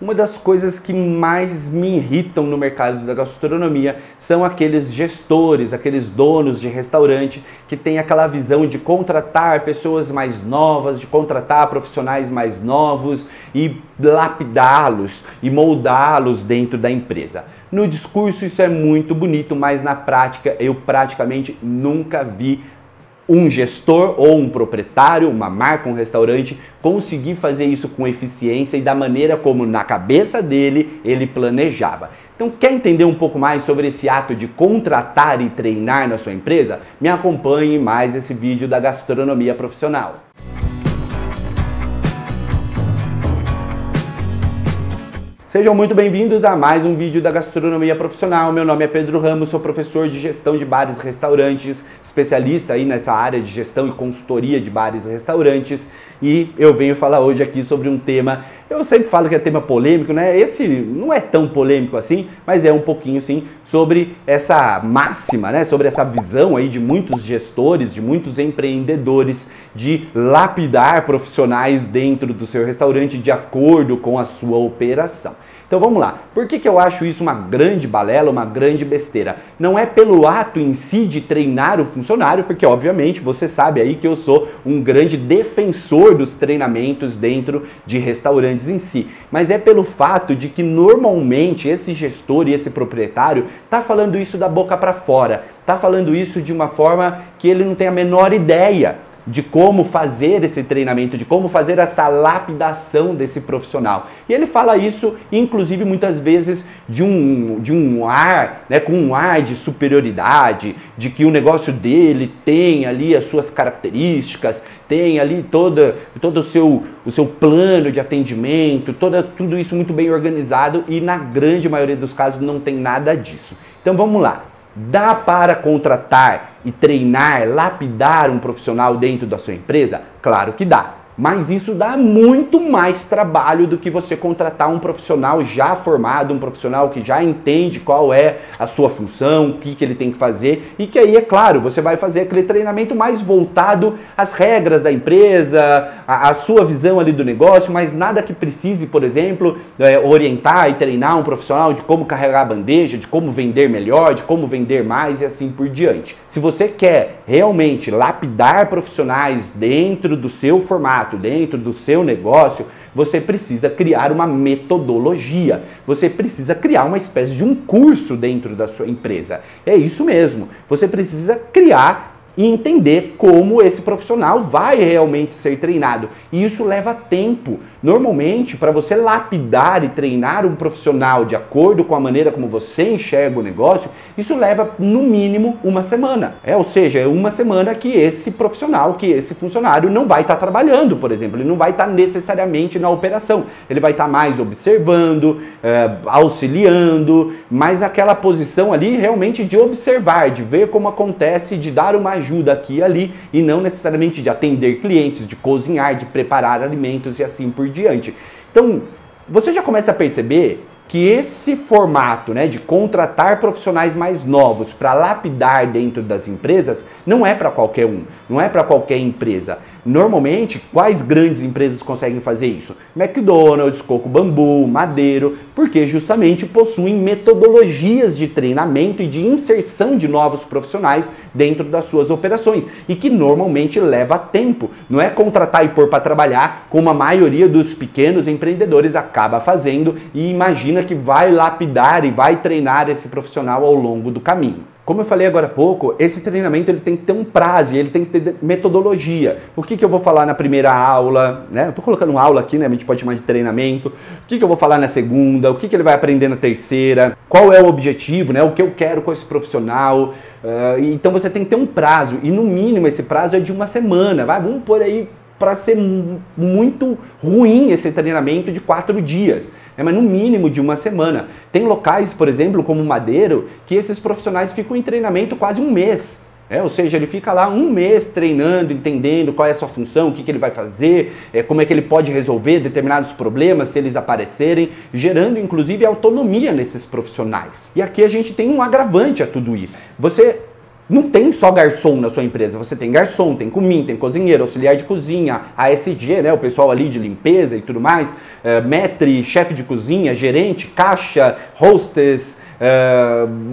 Uma das coisas que mais me irritam no mercado da gastronomia são aqueles gestores, aqueles donos de restaurante que têm aquela visão de contratar pessoas mais novas, de contratar profissionais mais novos e lapidá-los e moldá-los dentro da empresa. No discurso isso é muito bonito, mas na prática eu praticamente nunca vi um gestor ou um proprietário, uma marca, um restaurante, conseguir fazer isso com eficiência e da maneira como na cabeça dele ele planejava. Então, quer entender um pouco mais sobre esse ato de contratar e treinar na sua empresa? Me acompanhe em mais esse vídeo da gastronomia profissional. Sejam muito bem-vindos a mais um vídeo da Gastronomia Profissional. Meu nome é Pedro Ramos, sou professor de gestão de bares e restaurantes, especialista aí nessa área de gestão e consultoria de bares e restaurantes, e eu venho falar hoje aqui sobre um tema, eu sempre falo que é tema polêmico, né? Esse não é tão polêmico assim, mas é um pouquinho sim, sobre essa máxima, né? Sobre essa visão aí de muitos gestores, de muitos empreendedores de lapidar profissionais dentro do seu restaurante de acordo com a sua operação. Então vamos lá, por que eu acho isso uma grande balela, uma grande besteira? Não é pelo ato em si de treinar o funcionário, porque obviamente você sabe aí que eu sou um grande defensor dos treinamentos dentro de restaurantes em si, mas é pelo fato de que normalmente esse gestor e esse proprietário tá falando isso da boca para fora, tá falando isso de uma forma que ele não tem a menor ideia de como fazer esse treinamento, de como fazer essa lapidação desse profissional. E ele fala isso, inclusive, muitas vezes de um ar, né, com um ar de superioridade, de que o negócio dele tem ali as suas características, tem ali todo o seu plano de atendimento, tudo isso muito bem organizado, e na grande maioria dos casos não tem nada disso. Então vamos lá. Dá para contratar e treinar, lapidar um profissional dentro da sua empresa? Claro que dá. Mas isso dá muito mais trabalho do que você contratar um profissional já formado, um profissional que já entende qual é a sua função, o que ele tem que fazer, e que aí, é claro, você vai fazer aquele treinamento mais voltado às regras da empresa, à sua visão ali do negócio, mas nada que precise, por exemplo, orientar e treinar um profissional de como carregar a bandeja, de como vender melhor, de como vender mais e assim por diante. Se você quer realmente lapidar profissionais dentro do seu formato, dentro do seu negócio, você precisa criar uma metodologia, você precisa criar uma espécie de um curso dentro da sua empresa. É isso mesmo, você precisa criar e entender como esse profissional vai realmente ser treinado. E isso leva tempo. Normalmente, para você lapidar e treinar um profissional de acordo com a maneira como você enxerga o negócio, isso leva no mínimo uma semana. Ou seja, é uma semana que esse profissional, que esse funcionário não vai estar trabalhando, por exemplo. Ele não vai estar necessariamente na operação. Ele vai estar mais observando, auxiliando, mas naquela posição ali realmente de observar, de ver como acontece, de dar uma ajuda aqui e ali, e não necessariamente de atender clientes, de cozinhar, de preparar alimentos e assim por diante. Então, você já começa a perceber que esse formato, né, de contratar profissionais mais novos para lapidar dentro das empresas não é para qualquer um, não é para qualquer empresa. Normalmente, quais grandes empresas conseguem fazer isso? McDonald's, Coco Bambu, Madeiro, porque justamente possuem metodologias de treinamento e de inserção de novos profissionais dentro das suas operações e que normalmente leva tempo. Não é contratar e pôr para trabalhar como a maioria dos pequenos empreendedores acaba fazendo e imagina que vai lapidar e vai treinar esse profissional ao longo do caminho. Como eu falei agora há pouco, esse treinamento ele tem que ter um prazo, ele tem que ter metodologia. O que eu vou falar na primeira aula, né? Eu tô colocando uma aula aqui, né? A gente pode chamar de treinamento. O que eu vou falar na segunda? O que ele vai aprender na terceira? Qual é o objetivo, né? O que eu quero com esse profissional? Então você tem que ter um prazo, e no mínimo esse prazo é de uma semana. Vamos pôr aí para ser muito ruim esse treinamento de 4 dias, né? Mas no mínimo de uma semana. Tem locais, por exemplo, como Madeiro, que esses profissionais ficam em treinamento quase um mês. Ou seja, ele fica lá um mês treinando, entendendo qual é a sua função, o que ele vai fazer, como é que ele pode resolver determinados problemas se eles aparecerem, gerando inclusive autonomia nesses profissionais. E aqui a gente tem um agravante a tudo isso. Você não tem só garçom na sua empresa, você tem garçom, tem comin, tem cozinheiro, auxiliar de cozinha, ASG, né, o pessoal ali de limpeza e tudo mais, maître, chefe de cozinha, gerente, caixa, hostess,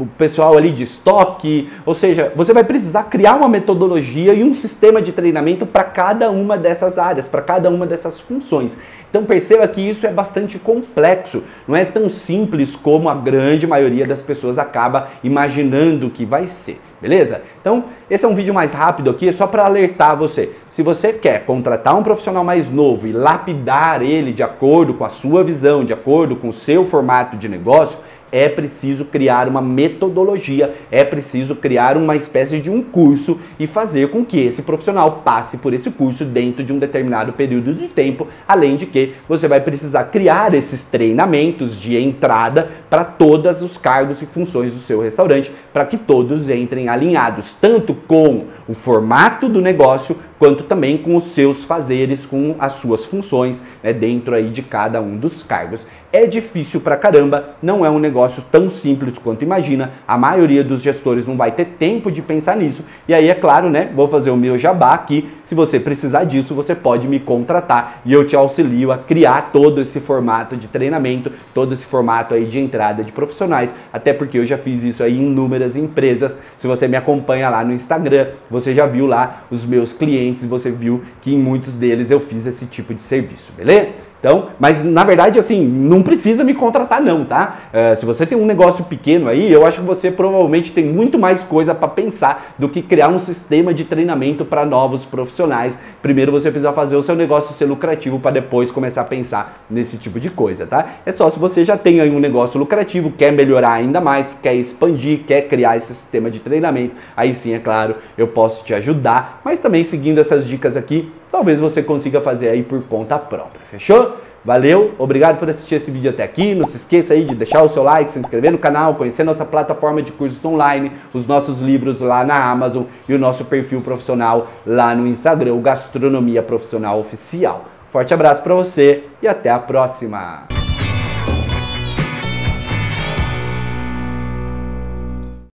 o pessoal ali de estoque, ou seja, você vai precisar criar uma metodologia e um sistema de treinamento para cada uma dessas áreas, para cada uma dessas funções. Então perceba que isso é bastante complexo, não é tão simples como a grande maioria das pessoas acaba imaginando que vai ser. Beleza? Então, esse é um vídeo mais rápido aqui, só para alertar você. Se você quer contratar um profissional mais novo e lapidar ele de acordo com a sua visão, de acordo com o seu formato de negócio, é preciso criar uma metodologia, é preciso criar uma espécie de um curso e fazer com que esse profissional passe por esse curso dentro de um determinado período de tempo, além de que você vai precisar criar esses treinamentos de entrada para todos os cargos e funções do seu restaurante, para que todos entrem alinhados, tanto com o formato do negócio, quanto também com os seus fazeres, com as suas funções, né, dentro aí de cada um dos cargos. É difícil pra caramba, não é um negócio tão simples quanto imagina, a maioria dos gestores não vai ter tempo de pensar nisso, e aí é claro, né, vou fazer o meu jabá aqui, se você precisar disso, você pode me contratar e eu te auxilio a criar todo esse formato de treinamento, todo esse formato aí de entrada de profissionais, até porque eu já fiz isso aí em inúmeras empresas. Se você me acompanha lá no Instagram, você já viu lá os meus clientes e você viu que em muitos deles eu fiz esse tipo de serviço, beleza? Então, mas na verdade assim, não precisa me contratar não, tá? Se você tem um negócio pequeno aí, eu acho que você provavelmente tem muito mais coisa para pensar do que criar um sistema de treinamento para novos profissionais. Primeiro você precisa fazer o seu negócio ser lucrativo para depois começar a pensar nesse tipo de coisa, tá? É só se você já tem aí um negócio lucrativo, quer melhorar ainda mais, quer expandir, quer criar esse sistema de treinamento, aí sim, é claro, eu posso te ajudar, mas também seguindo essas dicas aqui, talvez você consiga fazer aí por conta própria, fechou? Valeu, obrigado por assistir esse vídeo até aqui, não se esqueça aí de deixar o seu like, se inscrever no canal, conhecer nossa plataforma de cursos online, os nossos livros lá na Amazon e o nosso perfil profissional lá no Instagram, o Gastronomia Profissional Oficial. Forte abraço para você e até a próxima!